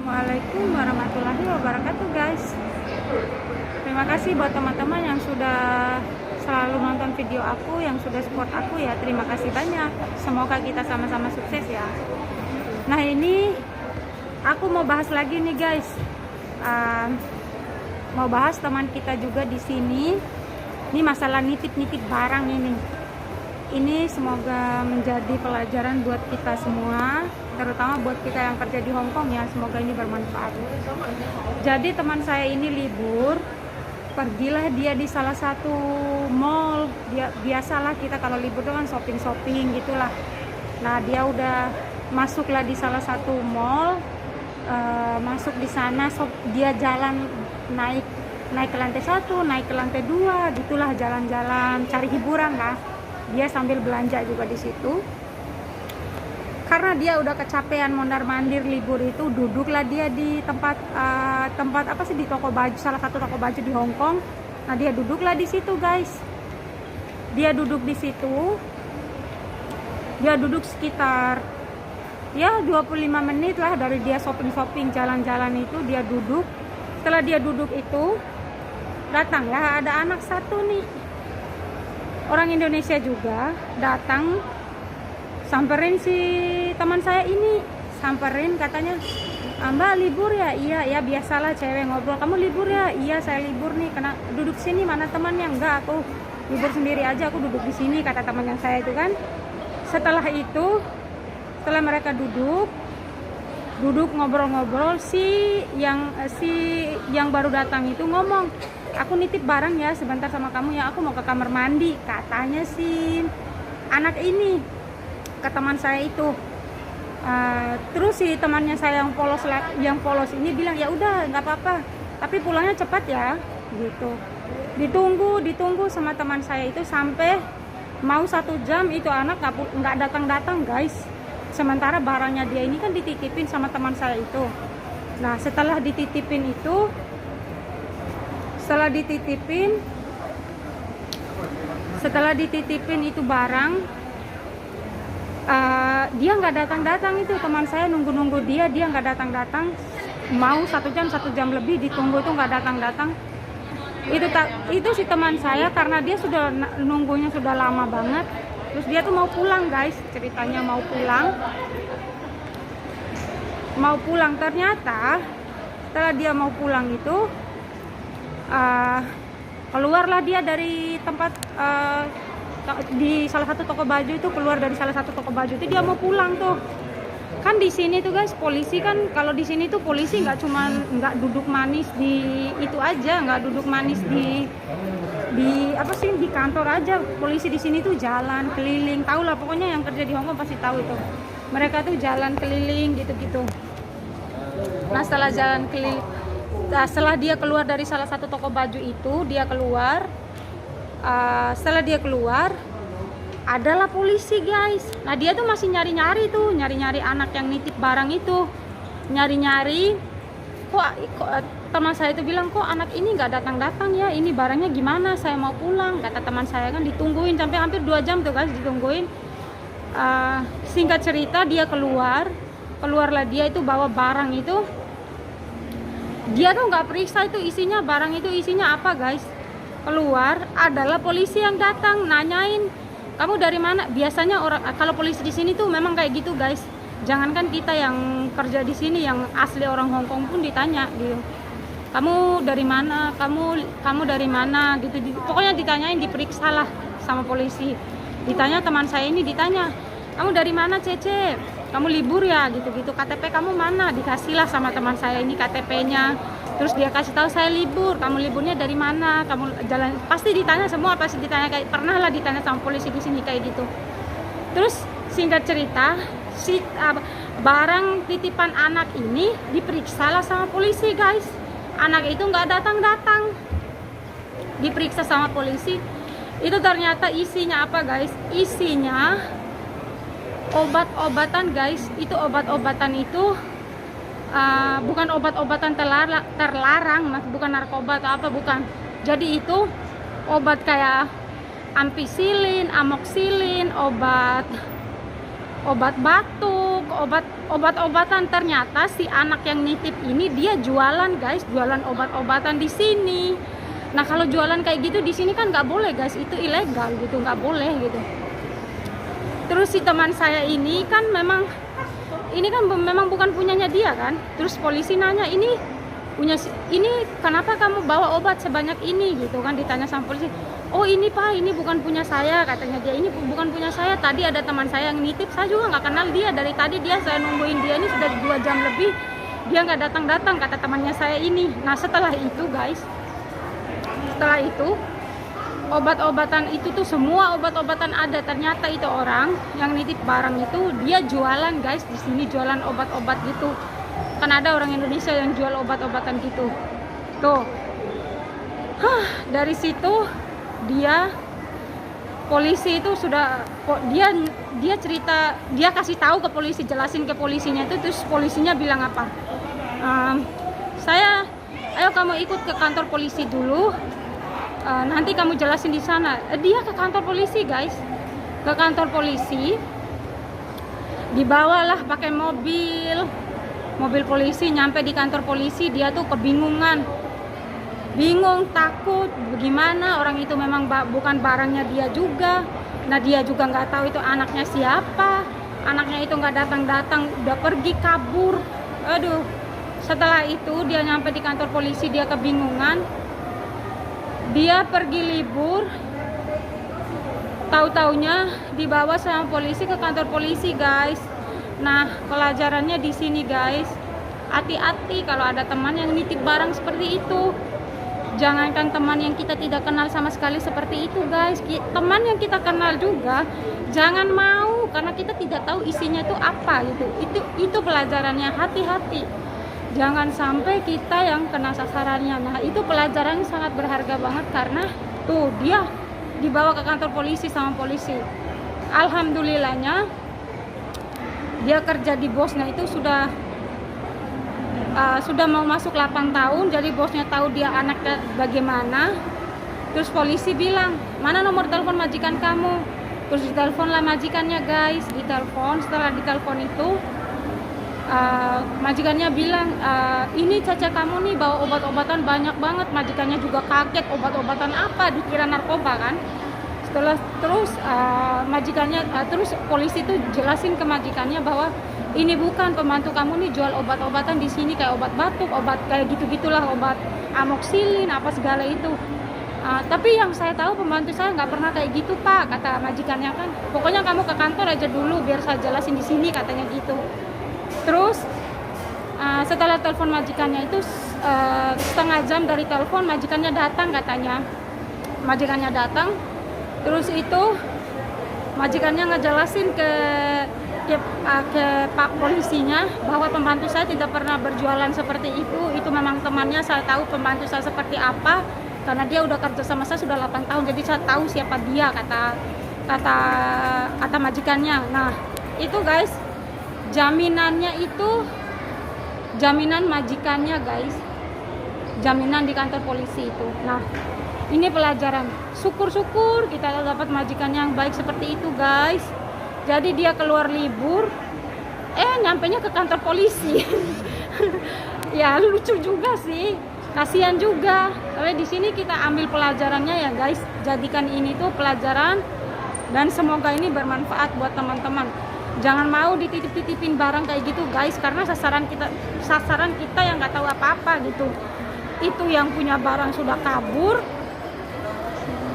Assalamualaikum warahmatullahi wabarakatuh guys. Terima kasih buat teman-teman yang sudah selalu nonton video aku, yang sudah support aku ya. Terima kasih banyak. Semoga kita sama-sama sukses ya. Nah, ini aku mau bahas lagi nih guys. Mau bahas teman kita juga di sini. Ini masalah nitip-nitip barang ini. Ini semoga menjadi pelajaran buat kita semua, terutama buat kita yang kerja di Hong Kong ya. Semoga ini bermanfaat. Jadi teman saya ini libur, pergilah dia di salah satu mall. Dia biasalah kita kalau libur itu kan shopping gitulah. Nah, dia udah masuklah di salah satu mall, masuk di sana, dia jalan naik ke lantai 1, naik ke lantai 2, gitulah, jalan-jalan cari hiburan lah. Dia sambil belanja juga di situ. Karena dia udah kecapean mondar-mandir libur itu, duduklah dia di tempat apa sih, di toko baju, salah satu toko baju di Hong Kong. Nah, dia duduklah di situ, guys. Dia duduk di situ. Dia duduk sekitar ya 25 menit lah dari dia shopping jalan-jalan itu, dia duduk. Setelah dia duduk itu, datanglah ada anak satu nih, orang Indonesia juga, datang samperin si teman saya ini, samperin, katanya, "Mbak libur ya?" "Iya." "Ya biasalah cewek ngobrol, kamu libur ya?" "Iya saya libur nih." "Kena duduk sini, mana temannya?" "Enggak, aku libur sendiri aja, aku duduk di sini," kata teman yang saya itu kan. Setelah itu, setelah mereka duduk ngobrol-ngobrol, si yang baru datang itu ngomong, "Aku nitip barang ya sebentar sama kamu ya, aku mau ke kamar mandi," katanya si anak ini ke teman saya itu. Terus si temannya saya yang polos ini bilang, "Ya udah nggak apa-apa, tapi pulangnya cepat ya," gitu. Ditunggu sama teman saya itu sampai mau 1 jam, itu anak nggak datang guys. Sementara barangnya dia ini kan dititipin sama teman saya itu. Nah, setelah dititipin itu barang, dia nggak datang itu, teman saya nunggu dia nggak datang. Mau 1 jam lebih ditunggu itu nggak datang. Itu si teman saya, karena dia sudah nunggunya sudah lama banget. Terus dia tuh mau pulang guys, ceritanya mau pulang. Ternyata setelah dia mau pulang itu, keluarlah dia dari tempat, di salah satu toko baju itu, keluar dari salah satu toko baju itu, dia mau pulang tuh. Kan di sini tuh guys, polisi kan, kalau di sini tuh polisi nggak duduk manis di itu aja, nggak duduk manis di apa sih, di kantor aja. Polisi di sini tuh jalan keliling, tahu lah pokoknya, yang kerja di Hong Kong pasti tahu itu. Mereka tuh jalan keliling gitu. Nah, setelah dia keluar dari salah satu toko baju itu, setelah dia keluar adalah polisi guys. Nah, dia tuh masih nyari-nyari anak yang nitip barang itu, nyari-nyari. Kok teman saya itu bilang, "Kok anak ini nggak datang ya, ini barangnya gimana, saya mau pulang," kata teman saya kan. Ditungguin sampai hampir 2 jam tuh guys, ditungguin. Singkat cerita, dia keluarlah dia itu bawa barang itu. Dia tuh nggak periksa itu isinya, barang itu isinya apa guys. Keluar adalah polisi yang datang nanyain, "Kamu dari mana?" Biasanya kalau polisi di sini tuh memang kayak gitu guys. Jangankan kita yang kerja di sini, yang asli orang Hong Kong pun ditanya gitu, "Kamu dari mana? Kamu dari mana?" gitu. Pokoknya ditanyain, diperiksa lah sama polisi. Ditanya, teman saya ini ditanya, "Kamu dari mana, Cece? Kamu libur ya?" gitu. "KTP kamu mana?" Dikasihlah sama teman saya ini KTP-nya. Terus dia kasih tahu, "Saya libur." "Kamu liburnya dari mana? Kamu jalan?" Pasti ditanya semua, pasti ditanya, kayak pernah lah ditanya sama polisi di sini kayak gitu. Terus singkat cerita, barang titipan anak ini diperiksa lah sama polisi guys. Anak itu nggak datang, diperiksa sama polisi. Itu ternyata isinya apa guys? Isinya obat-obatan guys. Itu obat-obatan itu bukan obat-obatan terlarang, bukan narkoba atau apa, bukan. Jadi itu obat kayak ampicillin, amoxicillin, obat batuk, obat obat-obatan. Ternyata si anak yang nitip ini dia jualan guys, jualan obat-obatan di sini. Nah kalau jualan kayak gitu di sini kan nggak boleh guys, itu ilegal gitu, nggak boleh gitu. Terus si teman saya ini kan memang bukan punyanya dia kan. Terus polisi nanya, ini kenapa kamu bawa obat sebanyak ini gitu kan, ditanya sama polisi. Oh ini pak, ini bukan punya saya, katanya dia, ini bukan punya saya, tadi ada teman saya yang nitip, saya juga nggak kenal dia, dari tadi saya nungguin dia ini sudah 2 jam lebih, dia nggak datang-datang, kata temannya saya ini. Nah setelah itu guys, obat-obatan itu tuh semua obat-obatan ada. Ternyata itu orang yang nitip barang itu dia jualan guys, di sini jualan obat-obat gitu. Kan ada orang Indonesia yang jual obat-obatan gitu. Tuh. Dari situ polisi itu sudah dia cerita, dia kasih tahu ke polisi, jelasin ke polisinya itu. Terus polisinya bilang apa? Ayo kamu ikut ke kantor polisi dulu. Nanti kamu jelasin di sana. Dia ke kantor polisi guys, ke kantor polisi, dibawalah pakai mobil polisi. Nyampe di kantor polisi dia tuh kebingungan, takut, bagaimana orang itu memang bukan barangnya dia juga. Nah dia juga nggak tahu itu anaknya siapa, anaknya itu nggak datang-datang, udah pergi kabur. Aduh, setelah itu dia nyampe di kantor polisi, dia kebingungan. Dia pergi libur, tahu-taunya dibawa sama polisi ke kantor polisi guys. Nah pelajarannya di sini guys, hati-hati kalau ada teman yang nitip barang seperti itu. Jangankan teman yang kita tidak kenal sama sekali seperti itu guys, teman yang kita kenal juga jangan mau, karena kita tidak tahu isinya itu apa gitu. Itu pelajarannya, hati-hati. Jangan sampai kita yang kena sasarannya. Nah itu pelajaran sangat berharga banget, karena tuh dia dibawa ke kantor polisi sama polisi. Alhamdulillahnya dia kerja di bosnya itu sudah mau masuk 8 tahun. Jadi bosnya tahu dia anaknya bagaimana. Terus polisi bilang, mana nomor telepon majikan kamu? Terus diteleponlah majikannya guys, ditelepon. Setelah ditelepon itu majikannya bilang, ini caca kamu nih bawa obat-obatan banyak banget. Majikannya juga kaget, obat-obatan apa, dikira narkoba kan. Terus polisi itu jelasin ke majikannya bahwa ini bukan, pembantu kamu nih jual obat-obatan di sini, kayak obat batuk, obat kayak gitu-gitulah, obat amoxicillin apa segala itu. Tapi yang saya tahu pembantu saya nggak pernah kayak gitu pak, kata majikannya kan. Pokoknya kamu ke kantor aja dulu biar saya jelasin di sini, katanya gitu. Terus setelah telepon majikannya itu setengah jam dari telepon, majikannya datang katanya. Majikannya datang, terus itu majikannya ngejelasin ke Pak polisinya bahwa pembantu saya tidak pernah berjualan seperti itu memang temannya. Saya tahu pembantu saya seperti apa karena dia udah kerja sama saya sudah 8 tahun, jadi saya tahu siapa dia, kata majikannya. Nah itu guys, jaminannya itu jaminan majikannya guys, jaminan di kantor polisi itu. Nah ini pelajaran, syukur-syukur kita dapat majikan yang baik seperti itu guys. Jadi dia keluar libur, nyampenya ke kantor polisi. Ya lucu juga sih, kasihan juga. Tapi di sini kita ambil pelajarannya ya guys, jadikan ini tuh pelajaran dan semoga ini bermanfaat buat teman-teman. Jangan mau dititip-titipin barang kayak gitu guys, karena sasaran kita yang nggak tahu apa-apa gitu. Itu yang punya barang sudah kabur,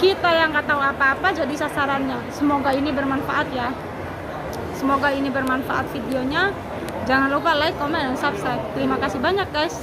kita yang nggak tahu apa-apa jadi sasarannya. Semoga ini bermanfaat ya. Semoga ini bermanfaat videonya. Jangan lupa like, comment, dan subscribe. Terima kasih banyak guys.